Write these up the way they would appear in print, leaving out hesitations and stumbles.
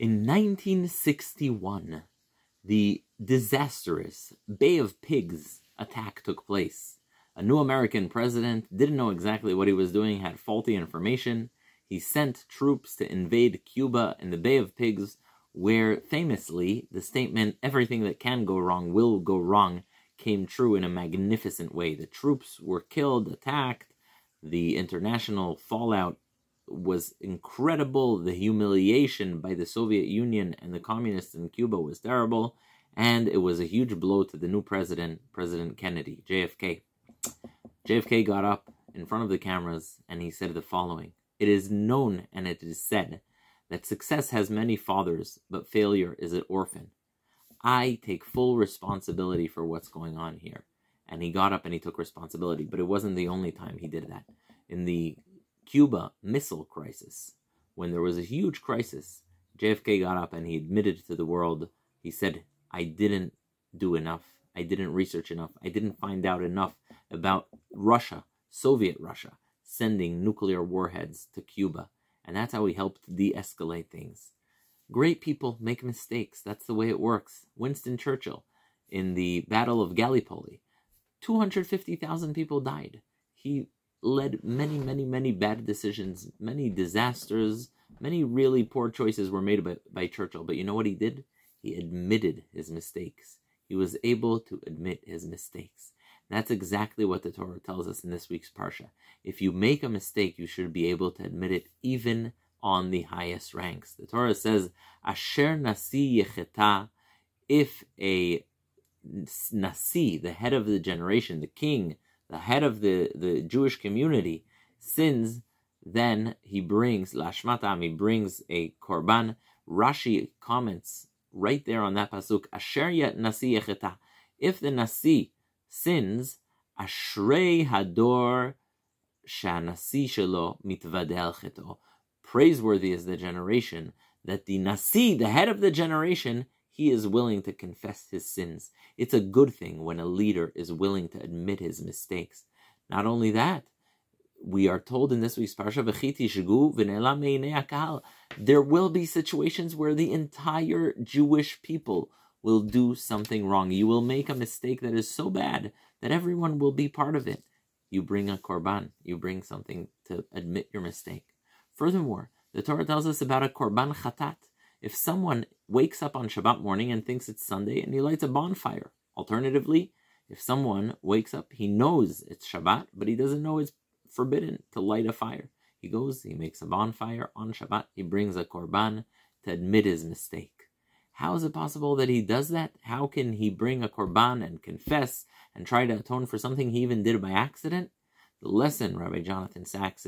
In 1961, the disastrous Bay of Pigs attack took place. A new American president didn't know exactly what he was doing, had faulty information. He sent troops to invade Cuba in the Bay of Pigs, where famously the statement, "everything that can go wrong will go wrong," came true in a magnificent way. The troops were killed, attacked. The international fallout was incredible. The humiliation by the Soviet Union and the communists in Cuba was terrible. And it was a huge blow to the new president, President Kennedy, JFK. JFK got up in front of the cameras and he said the following: "It is known and it is said that success has many fathers, but failure is an orphan. I take full responsibility for what's going on here." And he got up and he took responsibility. But it wasn't the only time he did that. In the Cuba Missile Crisis, when there was a huge crisis, JFK got up and he admitted to the world, he said, "I didn't do enough. I didn't research enough. I didn't find out enough about Russia, Soviet Russia, sending nuclear warheads to Cuba." And that's how he helped de-escalate things. Great people make mistakes. That's the way it works. Winston Churchill, in the Battle of Gallipoli, 250,000 people died. He led many bad decisions, many disasters, many really poor choices were made by Churchill. But you know what he did? He admitted his mistakes. He was able to admit his mistakes. And that's exactly what the Torah tells us in this week's Parsha. If you make a mistake, you should be able to admit it even on the highest ranks. The Torah says, "Asher nasi yecheta," if a nasi, the head of the generation, the king, the head of the Jewish community, sins, then he brings, lashmatam, he brings a korban. Rashi comments right there on that pasuk, "Asher yet nasi yecheta." If the nasi sins, ashrei hador shanasi shelo mitvadel cheto. Praiseworthy is the generation that the nasi, the head of the generation, he is willing to confess his sins. It's a good thing when a leader is willing to admit his mistakes. Not only that, we are told in this week's Parsha, "V'chiti shgu v'ne'elam me'inei hakahal." There will be situations where the entire Jewish people will do something wrong. You will make a mistake that is so bad that everyone will be part of it. You bring a korban. You bring something to admit your mistake. Furthermore, the Torah tells us about a korban chatat. If someone wakes up on Shabbat morning and thinks it's Sunday and he lights a bonfire. Alternatively, if someone wakes up, he knows it's Shabbat, but he doesn't know it's forbidden to light a fire. He goes, he makes a bonfire on Shabbat, he brings a korban to admit his mistake. How is it possible that he does that? How can he bring a korban and confess and try to atone for something he even did by accident? The lesson, Rabbi Jonathan Sachs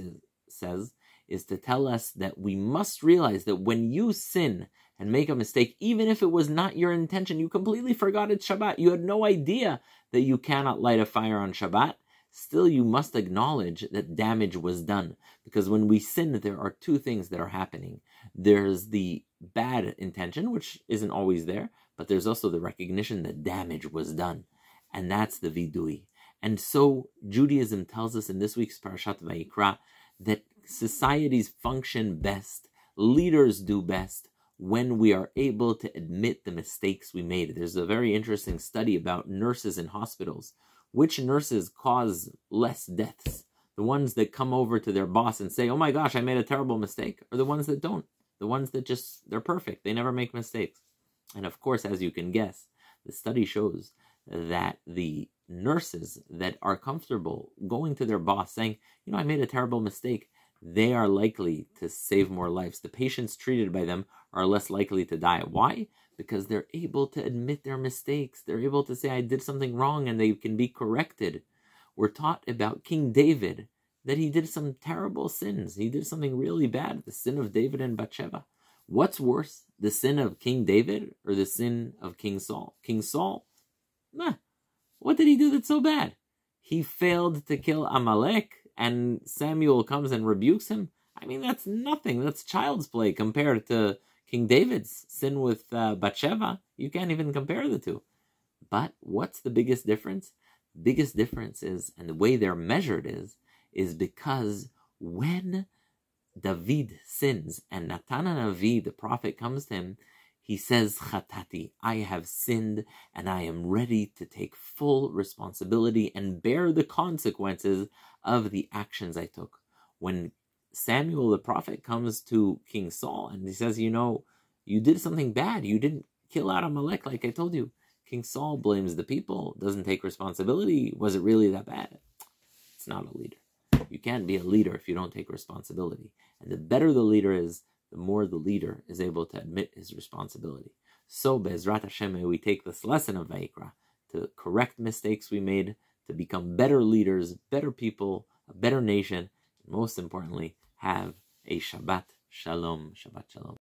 says, is to tell us that we must realize that when you sin and make a mistake, even if it was not your intention, you completely forgot it's Shabbat, you had no idea that you cannot light a fire on Shabbat, still you must acknowledge that damage was done. Because when we sin, there are two things that are happening. There's the bad intention, which isn't always there, but there's also the recognition that damage was done. And that's the vidui. And so Judaism tells us in this week's Parshat Vayikra that societies function best, leaders do best, when we are able to admit the mistakes we made. There's a very interesting study about nurses in hospitals. Which nurses cause less deaths? The ones that come over to their boss and say, "Oh my gosh, I made a terrible mistake," or the ones that don't? The ones that just, they're perfect, they never make mistakes. And of course, as you can guess, the study shows that the nurses that are comfortable going to their boss saying, "I made a terrible mistake," they are likely to save more lives. The patients treated by them are less likely to die. Why? Because they're able to admit their mistakes. They're able to say, "I did something wrong," and they can be corrected. We're taught about King David that he did some terrible sins. He did something really bad, the sin of David and Bathsheba. What's worse, the sin of King David or the sin of King Saul? King Saul, what did he do that's so bad? He failed to kill Amalek, and Samuel comes and rebukes him. I mean, that's nothing. That's child's play compared to King David's sin with Bathsheba. You can't even compare the two. But what's the biggest difference? Biggest difference is, and the way they're measured is because when David sins, and Natan Navi, the prophet, comes to him. He says, Chatati, I have sinned, and I am ready to take full responsibility and bear the consequences of the actions I took. When Samuel the prophet comes to King Saul, and he says, you did something bad. You didn't kill out Amalek like I told you. King Saul blames the people, doesn't take responsibility. Was it really that bad? It's not a leader. You can't be a leader if you don't take responsibility. And the better the leader is, the more the leader is able to admit his responsibility. So, Be'ezrat Hashem, may we take this lesson of Vayikra to correct mistakes we made, to become better leaders, better people, a better nation, and most importantly, have a Shabbat Shalom. Shabbat Shalom.